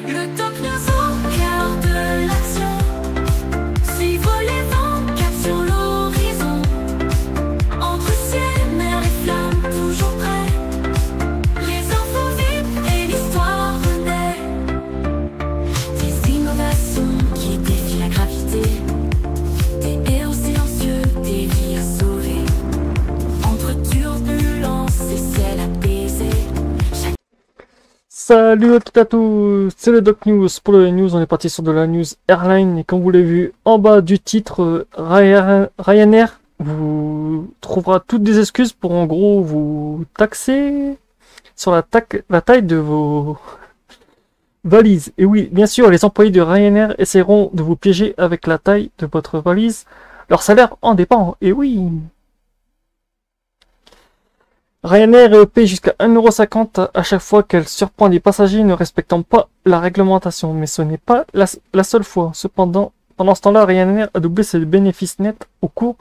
Le top news au cœur de l'action. Suivre les vents, cap sur l'horizon. Entre ciel, mer et flammes, toujours prêts. Les infos vite et l'histoire renaît. Des innovations qui défient la gravité. Des héros silencieux, des vies à sauver. Entre turbulences et ciel apaisé. Salut à toutes et à tous, c'est le Doc News. Pour le news, on est parti sur de la news airline et comme vous l'avez vu en bas du titre, Ryanair vous trouvera toutes des excuses pour en gros vous taxer sur la taille de vos valises. Et oui, bien sûr, les employés de Ryanair essaieront de vous piéger avec la taille de votre valise. Leur salaire en dépend, et oui. Ryanair paye jusqu'à 1,50 € à chaque fois qu'elle surprend des passagers ne respectant pas la réglementation, mais ce n'est pas la seule fois. Cependant, pendant ce temps-là, Ryanair a doublé ses bénéfices nets au cours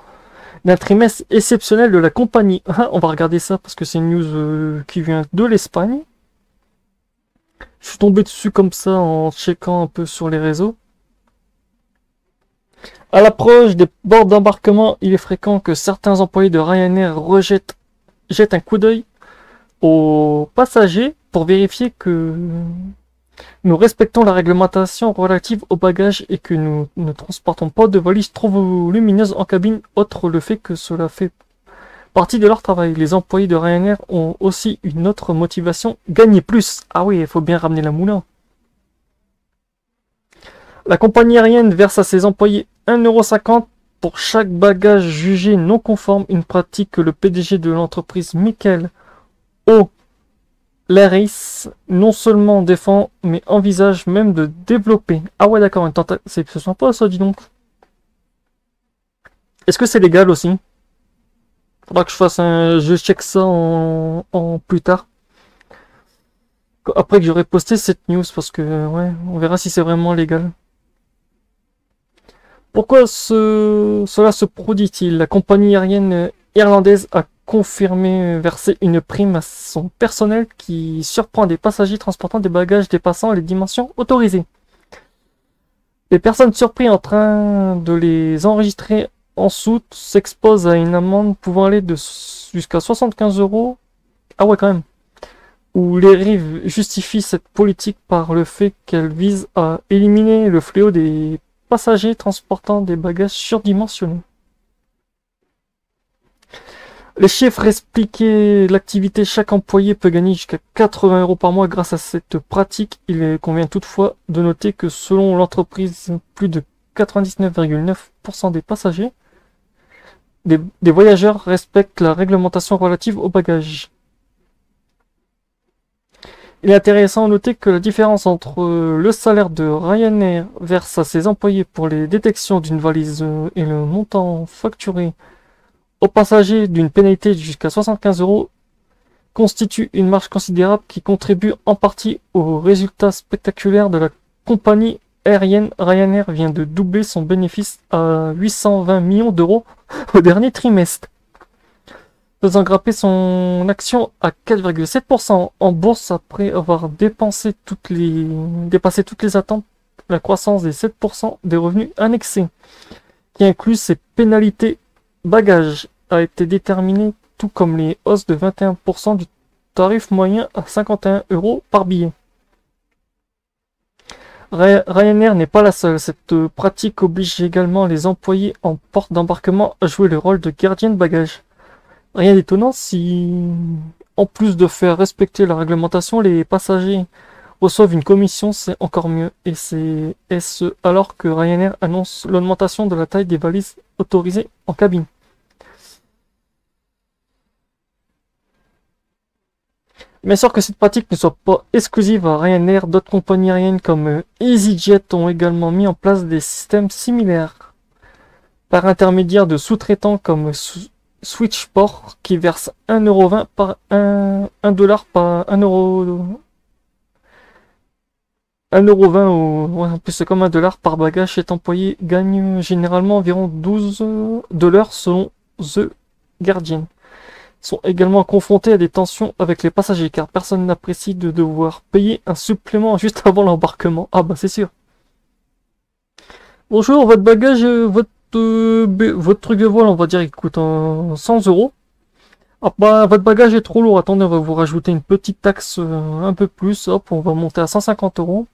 d'un trimestre exceptionnel de la compagnie. On va regarder ça parce que c'est une news qui vient de l'Espagne. Je suis tombé dessus comme ça en checkant un peu sur les réseaux. À l'approche des bords d'embarquement, il est fréquent que certains employés de Ryanair jettent un coup d'œil aux passagers pour vérifier que nous respectons la réglementation relative aux bagages et que nous ne transportons pas de valises trop volumineuses en cabine, outre le fait que cela fait partie de leur travail. Les employés de Ryanair ont aussi une autre motivation, gagner plus. Ah oui, il faut bien ramener la moulin. La compagnie aérienne verse à ses employés 1,50 € pour chaque bagage jugé non conforme, une pratique que le PDG de l'entreprise Michael O'Leary non seulement défend, mais envisage même de développer. Ah ouais d'accord, c'est sympa ça, dis donc. Est-ce que c'est légal aussi? Faudra que je check ça en plus tard. Après que j'aurai posté cette news, parce que ouais, on verra si c'est vraiment légal. Pourquoi cela se produit-il? La compagnie aérienne irlandaise a confirmé verser une prime à son personnel qui surprend des passagers transportant des bagages dépassant les dimensions autorisées. Les personnes surprises en train de les enregistrer en soute s'exposent à une amende pouvant aller jusqu'à 75 €. Ah ouais quand même. Où les rives justifient cette politique par le fait qu'elle vise à éliminer le fléau des passagers transportant des bagages surdimensionnés. Les chiffres expliquaient l'activité. Chaque employé peut gagner jusqu'à 80 € par mois grâce à cette pratique. Il convient toutefois de noter que selon l'entreprise, plus de 99,9% des passagers, des voyageurs respectent la réglementation relative aux bagages. Il est intéressant de noter que la différence entre le salaire de Ryanair verse à ses employés pour les détections d'une valise et le montant facturé aux passagers d'une pénalité jusqu'à 75 € constitue une marge considérable qui contribue en partie aux résultats spectaculaires de la compagnie aérienne. Ryanair vient de doubler son bénéfice à 820 millions d'euros au dernier trimestre, faisant grimper son action à 4,7% en bourse après avoir dépassé toutes les attentes. La croissance des 7% des revenus annexés, qui inclut ses pénalités bagages, a été déterminée, tout comme les hausses de 21% du tarif moyen à 51 € par billet. Ryanair n'est pas la seule. Cette pratique oblige également les employés en porte d'embarquement à jouer le rôle de gardien de bagages. Rien d'étonnant si, en plus de faire respecter la réglementation, les passagers reçoivent une commission, c'est encore mieux. Et ce alors que Ryanair annonce l'augmentation de la taille des valises autorisées en cabine. Bien sûr que cette pratique ne soit pas exclusive à Ryanair, d'autres compagnies aériennes comme EasyJet ont également mis en place des systèmes similaires, par intermédiaire de sous-traitants comme Switchport qui verse 1,20 € par 1$ par 1,20 €, ouais, en plus c'est comme 1$ par bagage. Cet employé gagne généralement environ 12 $ selon The Guardian. sont également confrontés à des tensions avec les passagers, car personne n'apprécie de devoir payer un supplément juste avant l'embarquement. Ah bah c'est sûr. Bonjour, votre bagage, votre truc de vol, on va dire, il coûte 100 euros. Ah bah, votre bagage est trop lourd. Attendez, on va vous rajouter une petite taxe un peu plus. Hop, on va monter à 150 euros.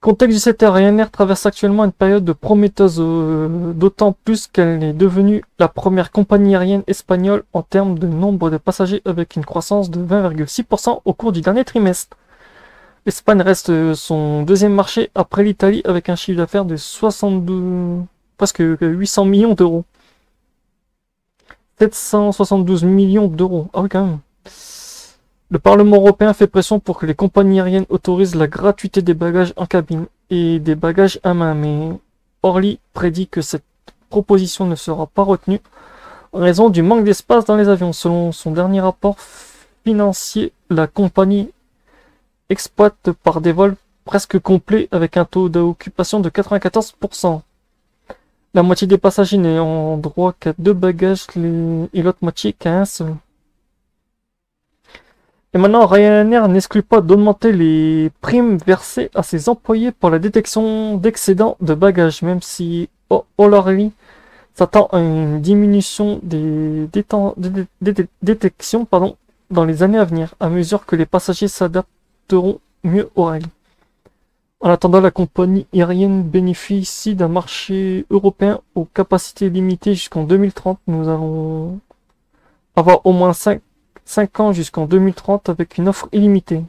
Contexte du secteur, Ryanair traverse actuellement une période prometteuse, d'autant plus qu'elle est devenue la première compagnie aérienne espagnole en termes de nombre de passagers, avec une croissance de 20,6% au cours du dernier trimestre. L'Espagne reste son deuxième marché après l'Italie, avec un chiffre d'affaires de 62, presque 800 millions d'euros. 772 millions d'euros. Ah oui, quand même. Le Parlement européen fait pression pour que les compagnies aériennes autorisent la gratuité des bagages en cabine et des bagages à main, mais Orly prédit que cette proposition ne sera pas retenue en raison du manque d'espace dans les avions. Selon son dernier rapport financier, la compagnie exploite par des vols presque complets avec un taux d'occupation de 94%. La moitié des passagers n'ayant droit qu'à 2 bagages et l'autre moitié qu'à un seul. Et maintenant, Ryanair n'exclut pas d'augmenter les primes versées à ses employés pour la détection d'excédents de bagages, même si O'Leary s'attend à une diminution des détections dans les années à venir, à mesure que les passagers s'adapteront mieux aux règles. En attendant, la compagnie aérienne bénéficie d'un marché européen aux capacités limitées jusqu'en 2030. Nous allons avoir au moins 5 ans jusqu'en 2030 avec une offre illimitée,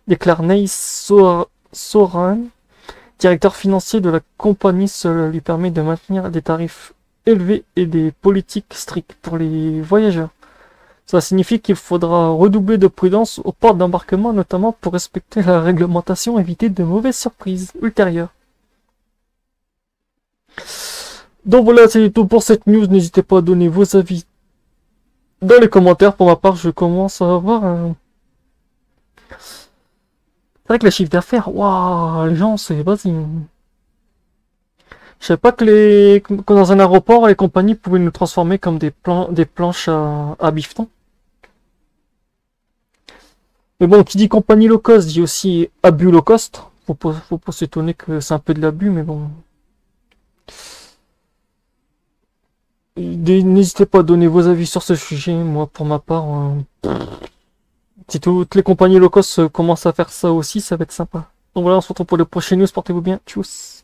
déclare Neil Soran, directeur financier de la compagnie. Cela lui permet de maintenir des tarifs élevés et des politiques strictes pour les voyageurs. Cela signifie qu'il faudra redoubler de prudence aux portes d'embarquement, notamment pour respecter la réglementation et éviter de mauvaises surprises ultérieures. Donc voilà, c'est tout pour cette news. N'hésitez pas à donner vos avis dans les commentaires. Pour ma part, je commence à avoir un... C'est vrai que les chiffres d'affaires, waouh, les gens, c'est... Vas-y. Je savais pas que dans un aéroport, les compagnies pouvaient nous transformer comme des planches à bifton. Mais bon, qui dit compagnie low cost dit aussi abus low cost. Faut pas s'étonner que c'est un peu de l'abus, mais bon. N'hésitez pas à donner vos avis sur ce sujet. Moi, pour ma part, si toutes les compagnies low cost commencent à faire ça aussi, ça va être sympa. Donc voilà, on se retrouve pour le prochain news. Portez-vous bien. Tchuss.